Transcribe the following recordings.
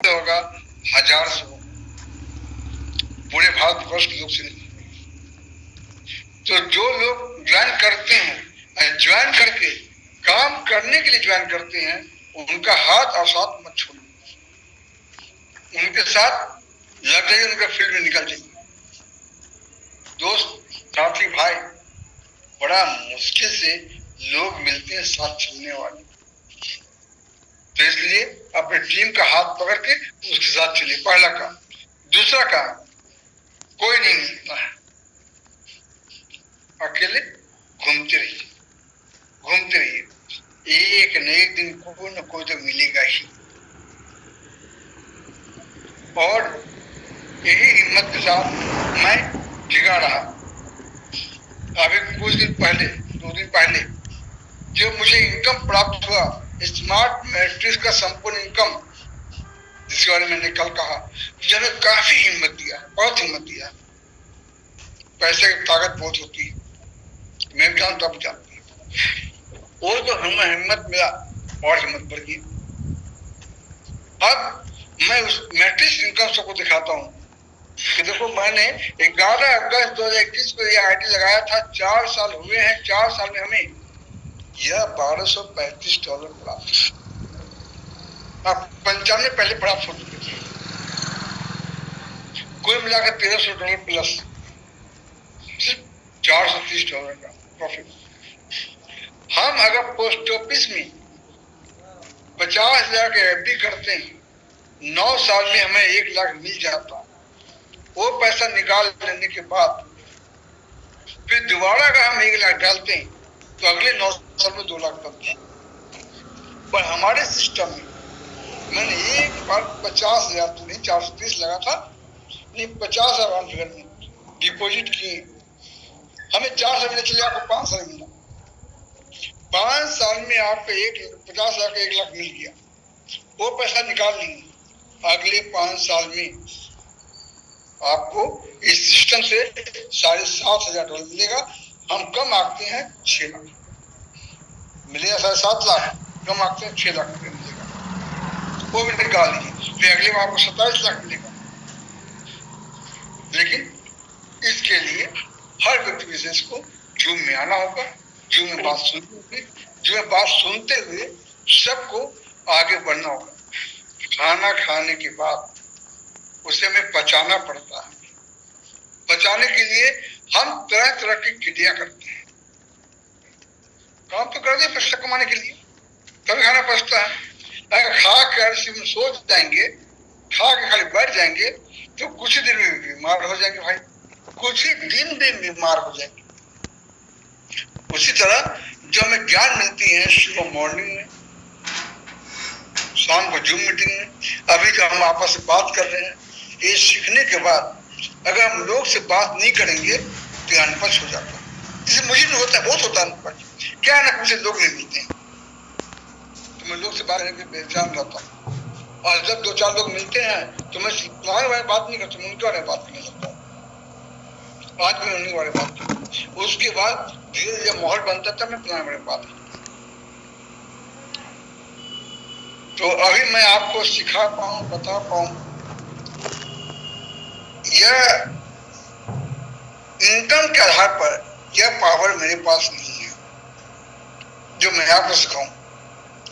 होगा, 1000 से होगा, पूरे भारतवर्ष के लोग से नहीं। तो जो लोग ज्वाइन करते हैं, ज्वाइन करके काम करने के लिए ज्वाइन करते हैं, उनका हाथ और साथ मत छोड़ो, उनके साथ लग जाइए, उनका फील्ड में निकल जाइए। दोस्त, साथी, भाई, बड़ा मुश्किल से लोग मिलते हैं साथ चलने वाले। तो इसलिए अपने टीम का हाथ पकड़ के उसके साथ चलिए, पहला काम। दूसरा काम, कोई नहीं मिलता है, अकेले घूमते रहिए, घूमते रहिए, एक न एक दिन कोई न कोई तो मिलेगा ही। और यही हिम्मत के साथ मैं टिका रहा। अभी कुछ दिन पहले, 2 दिन पहले, जो मुझे इनकम प्राप्त हुआ, स्मार्ट मैट्रिक्स का संपूर्ण इनकम, जिसके बारे में मैंने कल कहा, मुझे काफी हिम्मत दिया, बहुत हिम्मत दिया। पैसे की ताकत बहुत होती है, मेरे काम तब जानती है। वो तो हमें हिम्मत मिला और हिम्मत बढ़ गई। अब मैं उस मैट्रिक्स इनकम सबको दिखाता हूँ कि देखो, मैंने 11 अगस्त 2021 को यह आईडी लगाया था, 4 साल हुए हैं। 4 साल में हमें यह $1235 प्राप्त, अब 95 पहले प्राप्त हो चुके थे, कुल मिलाकर $1300 प्लस, सिर्फ $430 का प्रॉफिट। हम अगर पोस्ट ऑफिस में 50,000 के एफडी करते हैं, 9 साल में हमें 1 लाख मिल जाता। वो पैसा निकाल लेने के बाद फिर दोबारा अगर हम 1 लाख डालते हैं तो अगले 9 साल में 2 लाख बनता है। पर हमारे सिस्टम में मैंने एक बार 50,000 तो नहीं, 430 लगा था, नहीं 50,000 फिगर में डिपॉजिट किए, हमें 4 साल में चले, आपको 5 साल मिला। 5 साल में आपको 50,000 का 1 लाख मिल गया, वो पैसा निकाल लेंगे, अगले 5 साल में आपको इस सिस्टम से $7,500 मिलेगा। हम कम आंकते हैं 6 लाख मिलेगा, 7.5 लाख, कम आंकते हैं 6 लाख रुपये मिलेगा, वो भी निकाल लीजिए, फिर अगले में आपको 27 लाख मिलेगा। लेकिन इसके लिए हर व्यक्ति विशेष को जूम में आना होगा, जूम में बात सुननी होगी, जूम में बात सुनते हुए सबको आगे बढ़ना होगा। खाना खाने के बाद उसे हमें पचाना पड़ता है। पचाने के लिए हम तरह तरह की क्रिया करते हैं। काम तो करते हैं पैसा कमाने के लिए, तभी खाना पचता है। अगर खा कर सिर्फ सो जाएंगे, खा के खाली बैठ जाएंगे, तो कुछ ही दिन में बीमार हो जाएंगे भाई, कुछ ही दिन में बीमार हो जाएंगे। उसी तरह जो हमें ज्ञान मिलती है सुबह मॉर्निंग में, शाम को जूम मीटिंग में, अभी जो हम आपस से बात कर रहे हैं, ये सीखने के बाद अगर हम लोग से बात नहीं करेंगे तो अनपढ़ हो जाता है। जैसे मुझे नहीं होता है, बहुत होता है अनपढ़, क्या ना, मुझे लोग नहीं मिलते हैं तो मैं लोग से बात करने के बेजान रहता हूँ। और जब 2-4 लोग मिलते हैं तो मैं तुम्हारे बारे में बात नहीं करता, उनके बारे में बात करने लगता हूँ। आज मैं उनके बारे में बात की, उसके बाद धीरे धीरे माहौल बनता था, मैं तुम्हारे बारे में बात करता। तो अभी मैं आपको सिखा पाऊँ, बता पाऊँ, यह इनकम के आधार पर यह पावर मेरे पास नहीं है जो मैं आपको सिखाऊं।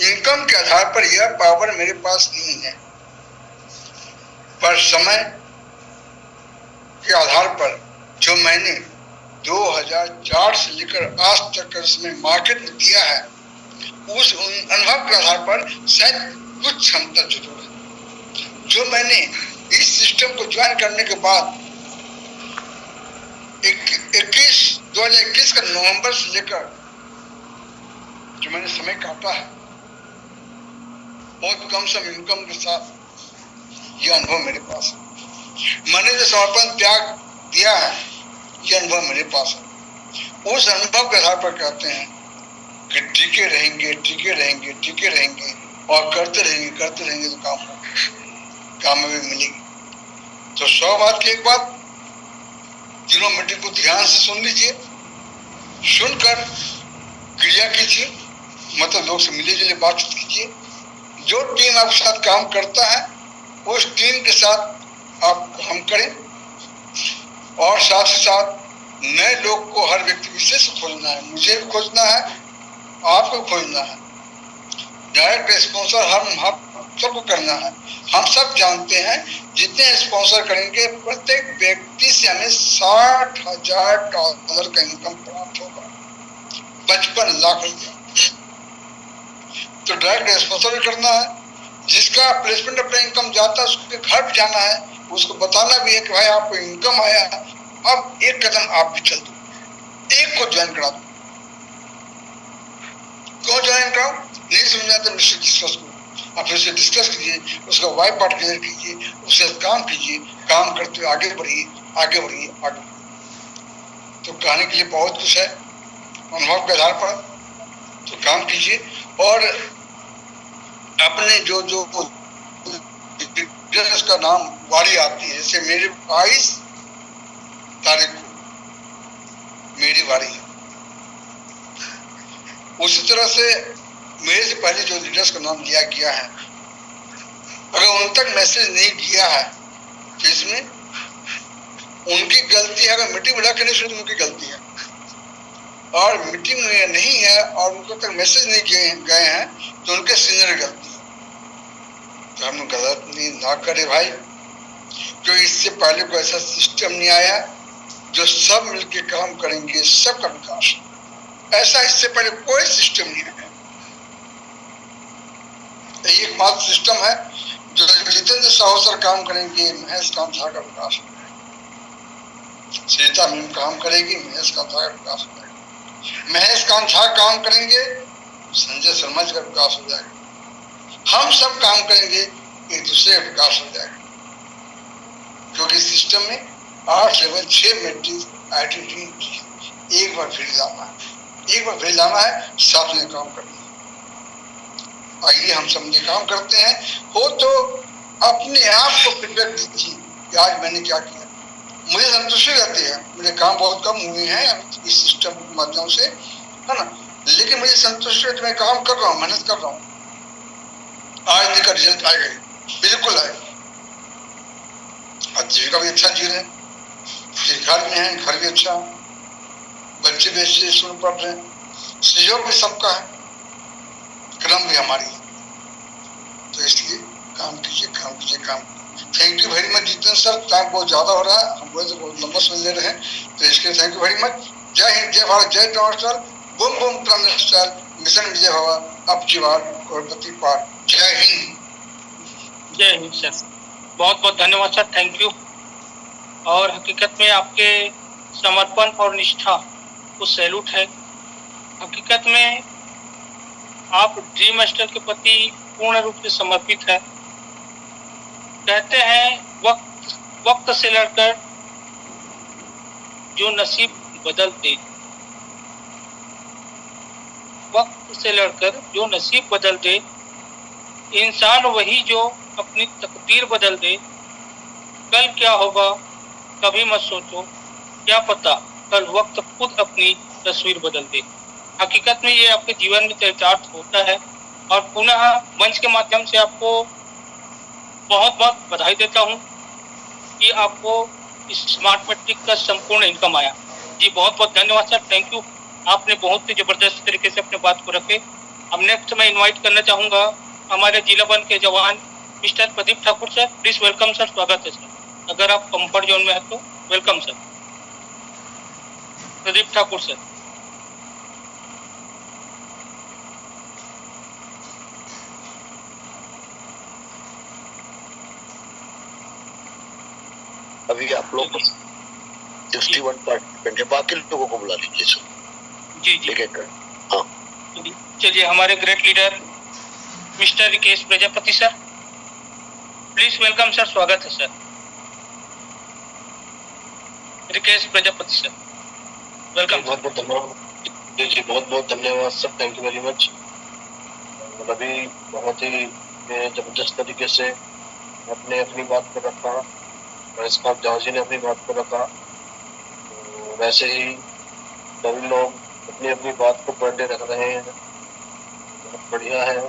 इनकम के आधार पर यह पावर मेरे पास नहीं है, पर समय के आधार पर जो मैंने 2004 से लेकर आज तक इसमें मार्केट में दिया है, उस अनुभव के आधार पर शायद कुछ क्षमता जरूर है। जो मैंने इस सिस्टम को ज्वाइन करने के बाद 2021 का नवंबर से लेकर जो मैंने समय काटा है, बहुत कम समय इनकम के साथ, यह अनुभव मेरे पास है। मैंने जो समर्पण त्याग दिया है, यह अनुभव मेरे पास है। उस अनुभव के आधार पर कहते हैं कि टिके रहेंगे, टिके रहेंगे, टिके रहेंगे और करते रहेंगे तो काम में भी मिलेगी। तो 100 बात की एक बात, तीनों मीटिंग को ध्यान से सुन लीजिए, सुनकर क्रिया कीजिए, मतलब लोग से मिले जुले बातचीत कीजिए। जो टीम आपके साथ काम करता है उस टीम के साथ आप काम करें और साथ ही साथ नए लोग को हर व्यक्ति विशेष खोजना है, मुझे भी खोजना है, आपको खोजना है। डायरेक्ट स्पॉन्सर हम सबको करना है। हम सब जानते हैं जितने स्पॉन्सर करेंगे प्रत्येक व्यक्ति से हमें $60,000 का इनकम प्राप्त होगा, 55 लाख रुपया। तो डायरेक्ट स्पॉन्सर भी करना है, जिसका प्लेसमेंट अपना इनकम जाता है उसके घर भी जाना है, उसको बताना भी है कि भाई आपको इनकम आया, अब एक कदम आप भी चल दो, एक को ज्वाइन करा दो। क्यों ज्वाइन कराओ? नहीं समझ आता मिस्टर डिस्कस को, आप फिर से डिस्कस कीजिए, उसका वाई पार्ट क्लियर कीजिए, उससे काम कीजिए, काम करते हुए आगे बढ़िए, आगे बढ़िए, आगे बढ़िए। तो कहने के लिए बहुत कुछ है अनुभव के आधार पर, तो काम कीजिए और अपने जो जो का नाम वारी आती है, जैसे मेरे 22 तारीख को मेरी वारी है, उसी तरह से मेरे से पहले जो लीडर्स का नाम लिया गया है, अगर उन तक मैसेज नहीं गया है तो इसमें उनकी गलती है। अगर मीटिंग बुला के नहीं सुनी तो उनकी गलती है, और मीटिंग में नहीं है और उनको तक मैसेज नहीं गए हैं तो उनके सीनियर गलती है। तो हम गलत नहीं ना करे भाई, जो इससे पहले कोई ऐसा सिस्टम नहीं आया जो सब मिलके काम करेंगे, सबका विकास, ऐसा इससे पहले कोई सिस्टम नहीं है। एकमात्र सिस्टम है जो जितेंद्र साहू सर काम करेंगे, महेश कांत झा का विकास होगा। सीता मैम काम करेगी, महेश कांत झा का विकास हो जाएगा। महेश कांत झा काम करेंगे, संजय शर्मा जी का विकास हो जाएगा। हम सब काम करेंगे, एक दूसरे का विकास हो जाएगा। क्योंकि सिस्टम में 8 लेवल 6 मैट्रिक्स आइडेंटिटी एक बार फिर लाना है, एक बार फिर लाना है, साथ में काम करना है। आइए हम सब ये काम करते हैं। हो तो अपने आप को फीडबैक दीजिए कि आज मैंने क्या किया। मुझे संतुष्टि रहती है, मेरे काम बहुत कम हुए हैं इस सिस्टम के माध्यम से, है ना, लेकिन मुझे संतुष्टि है कि मैं काम कर रहा हूँ, मेहनत कर रहा हूँ। आज इसका रिजल्ट आएगा, बिल्कुल आएगा। जीविका भी अच्छा जी रहे हैं, घर में है, घर भी अच्छा, बच्चे भी अच्छे स्कूल पढ़ रहे हैं, सहयोग भी सबका है, क्रम भी हमारी है। तो इसलिए काम कीजिए, काम कीजिए, काम। Thank you very much Jitendra sir, time बहुत ज्यादा हो रहा है, हम तो बहुत लंबा समय ले रहे हैं, तो इसके लिए थैंक यू वेरी मच। जय हिंद, जय भारत, जय transfer, boom boom transfer, mission विजय भवा, अब की बार करोड़पति पार। जय हिंद। जय हिंद सर, बहुत बहुत धन्यवाद सर, थैंक यू। और हकीकत में आपके समर्पण और निष्ठा को सैल्यूट है। हकीकत में आप ड्रीम मास्टर के प्रति पूर्ण रूप से समर्पित है। कहते हैं वक्त से लड़कर जो नसीब बदल दे, वक्त से लड़कर जो नसीब बदल दे, इंसान वही जो अपनी तकदीर बदल दे। कल क्या होगा कभी मत सोचो, क्या पता कल वक्त खुद अपनी तस्वीर बदल दे। हकीकत में ये आपके जीवन में चरितार्थ होता है। और पुनः मंच के माध्यम से आपको बहुत बहुत बधाई देता हूँ कि आपको इस स्मार्ट मैट्रिक का संपूर्ण इनकम आया। जी बहुत बहुत धन्यवाद सर, थैंक यू। आपने बहुत ही जबरदस्त तरीके से अपने बात को रखे। अब नेक्स्ट मैं इनवाइट करना चाहूँगा हमारे जिला वन के जवान mister Pradeep Thakur sir. Please welcome sir, स्वागत है सर। अगर आप कंफर्ट जोन में है तो welcome sir. Pradeep Thakur sir. अभी आप लोग 61 पार्टिसिपेंट है, बाकी लोगों को बुला लीजिए सर। जी जी, हाँ चलिए हमारे great leader mister Rikesh Prajapati sir, please welcome sir, स्वागत है sir. Rikesh Prajapati sir, welcome. बहुत बहुत धन्यवाद जी, बहुत बहुत धन्यवाद sir, thank you very much. अभी बहुत ही जबरदस्त तरीके से आपने अपनी बात को रखा, महेश झा जी ने अपनी बात को रखा। वैसे ही सभी लोग अपनी अपनी बात को पढ़ते रख रहे हैं, बहुत बढ़िया है।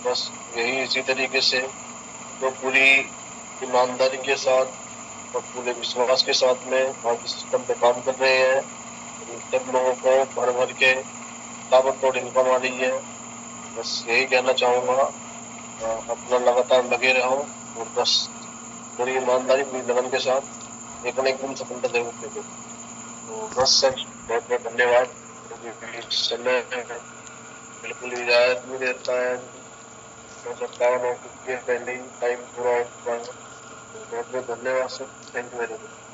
बस यही इसी तरीके से तो पूरी ईमानदारी के साथ और पूरे विश्वास के साथ में आज सिस्टम पे काम कर रहे हैं। इन सब लोगों को भर भर के ताबड़तोड़ इनकम आ रही है। बस यही कहना चाहूँगा, अपना लगातार लगे रहो और बस पूरी ईमानदारी पूरी लगन के साथ एक न एक दिन सफलता जरूर मिलेगी। तो बस सर बहुत बहुत धन्यवाद। क्योंकि इस समय बिल्कुल इजाजत नहीं देता है, हो सकता है 9 के पहले ही टाइम पूरा हो चुका है। तो बहुत बहुत धन्यवाद sir, thank you very much.